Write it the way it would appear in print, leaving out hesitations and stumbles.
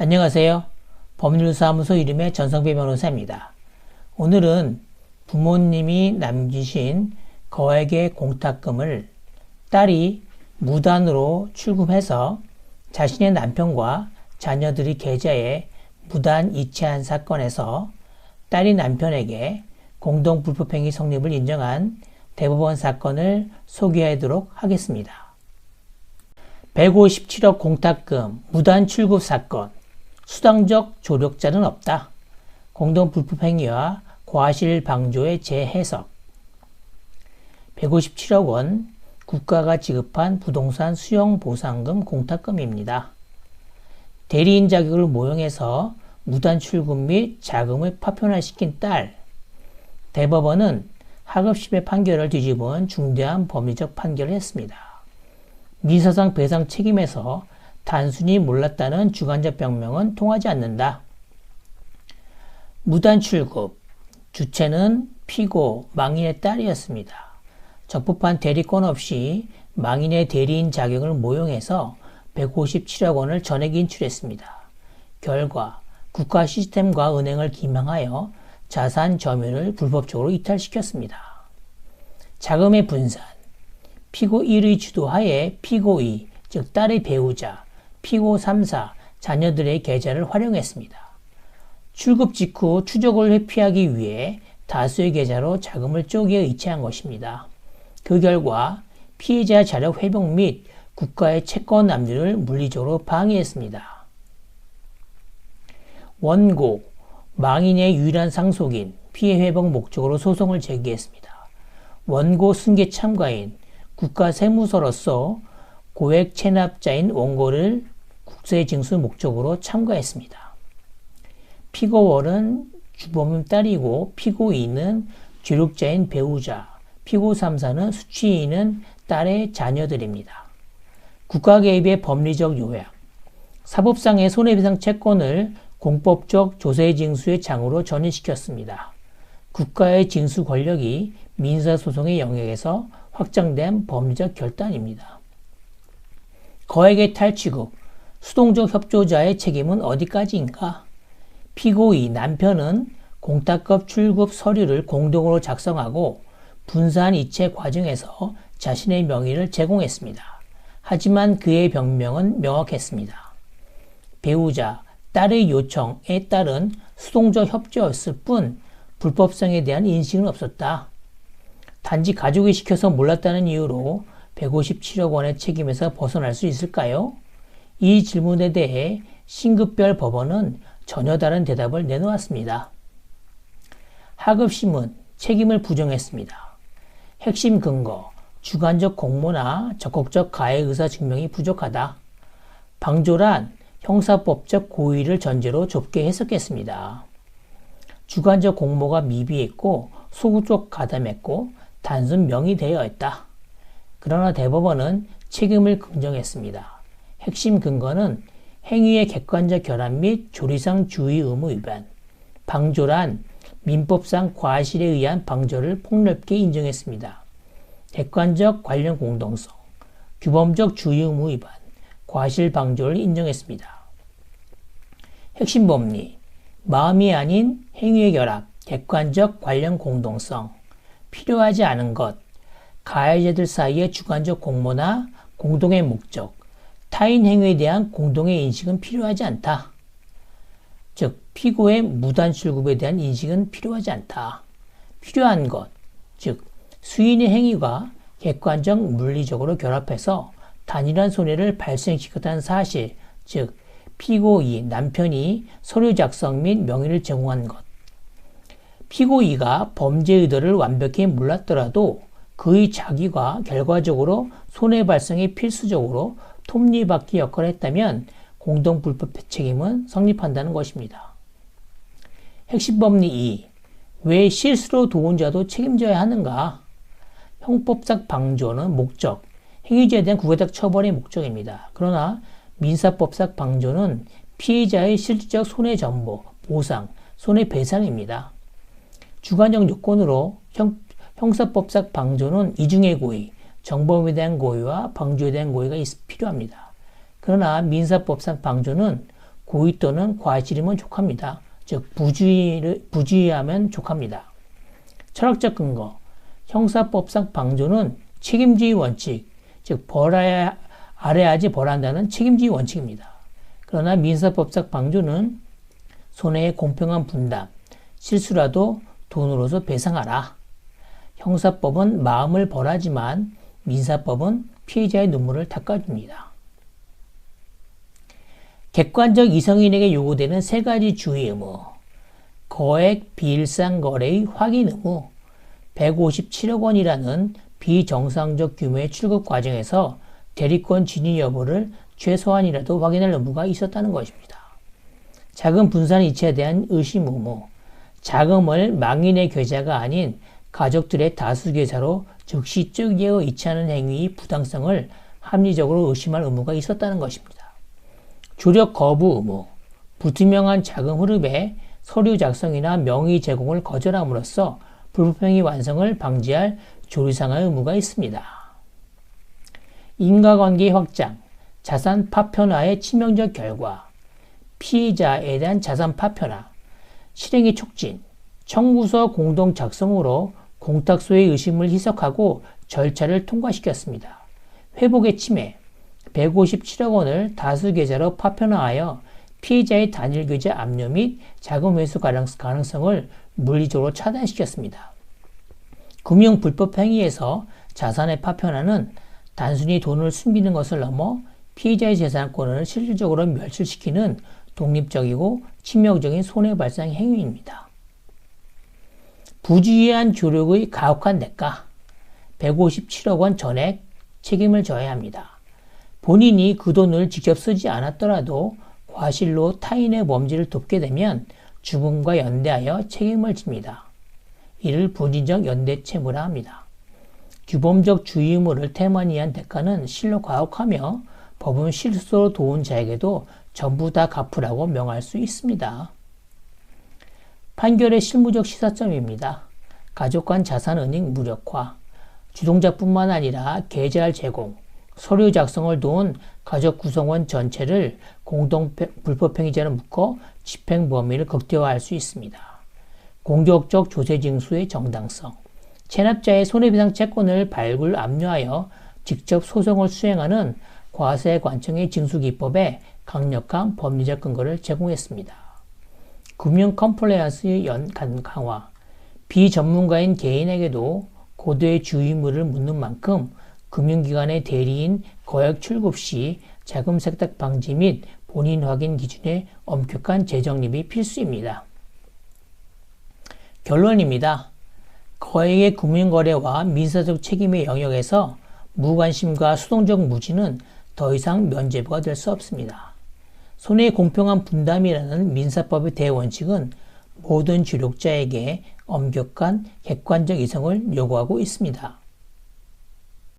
안녕하세요. 법률사무소 이름의 전성배 변호사입니다. 오늘은 부모님이 남기신 거액의 공탁금을 딸이 무단으로 출금해서 자신의 남편과 자녀들이 계좌에 무단 이체한 사건에서 딸이 남편에게 공동불법행위 성립을 인정한 대법원 사건을 소개하도록 하겠습니다. 157억 공탁금 무단 출급 사건. 수당적 조력자는 없다. 공동불법행위와 과실방조의 재해석. 157억 원 국가가 지급한 부동산 수용보상금 공탁금입니다. 대리인 자격을 모용해서 무단 출급 및 자금을 파편화시킨 딸. 대법원은 하급심의 판결을 뒤집은 중대한 법리적 판결을 했습니다. 민사상 배상 책임에서 단순히 몰랐다는 주관적 변명은 통하지 않는다. 무단 출급, 주체는 피고 망인의 딸이었습니다. 적법한 대리권 없이 망인의 대리인 자격을 모용해서 157억 원을 전액 인출했습니다. 결과 국가 시스템과 은행을 기망하여 자산 점유를 불법적으로 이탈시켰습니다. 자금의 분산, 피고 1의 주도하에 피고 2, 즉 딸의 배우자, 피고 3, 4, 자녀들의 계좌를 활용했습니다. 출급 직후 추적을 회피하기 위해 다수의 계좌로 자금을 쪼개 이체한 것입니다. 그 결과 피해자 자력 회복 및 국가의 채권 남용을 물리적으로 방해했습니다. 원고, 망인의 유일한 상속인, 피해 회복 목적으로 소송을 제기했습니다. 원고 승계 참가인, 국가세무서로서 고액 체납자인 원고를 국세징수 목적으로 참가했습니다. 피고 1은 주범인 딸이고 피고 2는 조력자인 배우자, 피고 3, 4는 수취인은 딸의 자녀들입니다. 국가 개입의 법리적 요약, 사법상의 손해배상 채권을 공법적 조세징수의 장으로 전이시켰습니다. 국가의 징수 권력이 민사소송의 영역에서 확장된 법리적 결단입니다. 거액의 탈취급, 수동적 협조자의 책임은 어디까지인가? 피고 2 남편은 공탁급 출급 서류를 공동으로 작성하고 분산 이체 과정에서 자신의 명의를 제공했습니다. 하지만 그의 변명은 명확했습니다. 배우자, 딸의 요청에 따른 수동적 협조였을 뿐 불법성에 대한 인식은 없었다. 단지 가족이 시켜서 몰랐다는 이유로 157억 원의 책임에서 벗어날 수 있을까요? 이 질문에 대해 신급별 법원은 전혀 다른 대답을 내놓았습니다. 하급심은 책임을 부정했습니다. 핵심 근거, 주관적 공모나 적극적 가해 의사 증명이 부족하다. 방조란 형사법적 고의를 전제로 좁게 해석했습니다. 주관적 공모가 미비했고 소극적 가담했고 단순 명의되어 있다. 그러나 대법원은 책임을 긍정했습니다. 핵심 근거는 행위의 객관적 결함 및 조리상 주의 의무 위반, 방조란 민법상 과실에 의한 방조를 폭넓게 인정했습니다. 객관적 관련 공동성, 규범적 주의 의무 위반, 과실 방조를 인정했습니다. 핵심 법리, 마음이 아닌 행위의 결합, 객관적 관련 공동성, 필요하지 않은 것, 가해자들 사이의 주관적 공모나 공동의 목적, 타인 행위에 대한 공동의 인식은 필요하지 않다. 즉, 피고의 무단 출급에 대한 인식은 필요하지 않다. 필요한 것, 즉, 수인의 행위가 객관적 물리적으로 결합해서 단일한 손해를 발생시켰다는 사실, 즉, 피고 2, 남편이 서류 작성 및 명의를 제공한 것. 피고 2가 범죄 의도를 완벽히 몰랐더라도 그의 자기가 결과적으로 손해 발생에 필수적으로 톱니바퀴 역할을 했다면 공동불법 책임은 성립한다는 것입니다. 핵심 법리 2. 왜 실수로 도운 자도 책임져야 하는가? 형법상 방조는 목적, 행위자에 대한 국가적 처벌의 목적입니다. 그러나 민사법상 방조는 피해자의 실질적 손해전보, 보상, 손해배상입니다. 주관적 요건으로 형사법상 방조는 이중의 고의, 정범에 대한 고의와 방조에 대한 고의가 필요합니다. 그러나 민사법상 방조는 고의 또는 과실이면 족합니다. 즉 부주의하면 족합니다. 철학적 근거. 형사법상 방조는 책임주의 원칙, 즉 아래하지 벌한다는 책임주의 원칙입니다. 그러나 민사법상 방조는 손해의 공평한 분담, 실수라도 돈으로서 배상하라. 형사법은 마음을 벌하지만 민사법은 피해자의 눈물을 닦아줍니다. 객관적 이성인에게 요구되는 세 가지 주의 의무. 거액 비일상 거래의 확인 의무. 157억 원이라는 비정상적 규모의 출급 과정에서 대리권 진위 여부를 최소한이라도 확인할 의무가 있었다는 것입니다. 자금 분산 이체에 대한 의심 의무. 자금을 망인의 계좌가 아닌 가족들의 다수 계좌로 즉시 쪼개어 이체하는 행위의 부당성을 합리적으로 의심할 의무가 있었다는 것입니다. 조력 거부 의무. 불투명한 자금 흐름에 서류 작성이나 명의 제공을 거절함으로써 불법행위 완성을 방지할 조리상의 의무가 있습니다. 인과관계 확장, 자산 파편화의 치명적 결과, 피해자에 대한 자산 파편화, 실행의 촉진, 청구서 공동 작성으로 공탁소의 의심을 희석하고 절차를 통과시켰습니다. 회복의 침해, 157억 원을 다수 계좌로 파편화하여 피해자의 단일 계좌 압류 및 자금 회수 가능성을 물리적으로 차단시켰습니다. 금융 불법 행위에서 자산의 파편화는 단순히 돈을 숨기는 것을 넘어 피해자의 재산권을 실질적으로 멸실시키는 독립적이고 치명적인 손해 발생 행위입니다. 부주의한 조력의 가혹한 대가, 157억 원 전액 책임을 져야 합니다. 본인이 그 돈을 직접 쓰지 않았더라도 과실로 타인의 범죄를 돕게 되면 죽음과 연대하여 책임을 집니다. 이를 본인적 연대채무라 합니다. 규범적 주의 의무를 태만히한 대가는 실로 가혹하며 법은 실수로 도운 자에게도 전부 다 갚으라고 명할 수 있습니다. 판결의 실무적 시사점입니다. 가족 간 자산 은닉 무력화, 주동자뿐만 아니라 계좌를 제공, 서류 작성을 도운 가족 구성원 전체를 공동 불법행위자로 묶어 집행 범위를 극대화할 수 있습니다. 공격적 조세 징수의 정당성, 체납자의 손해배상 채권을 발굴 압류하여 직접 소송을 수행하는 과세관청의 징수기법에 강력한 법리적 근거를 제공했습니다. 금융 컴플라이언스의 강화, 비전문가인 개인에게도 고도의 주의 의무를 묻는 만큼 금융기관의 대리인 거액 출급 시 자금 세탁 방지 및 본인 확인 기준의 엄격한 재정립이 필수입니다. 결론입니다. 거액의 금융거래와 민사적 책임의 영역에서 무관심과 수동적 무지는 더 이상 면죄부가 될 수 없습니다. 손해의 공평한 분담이라는 민사법의 대원칙은 모든 주력자에게 엄격한 객관적 이성을 요구하고 있습니다.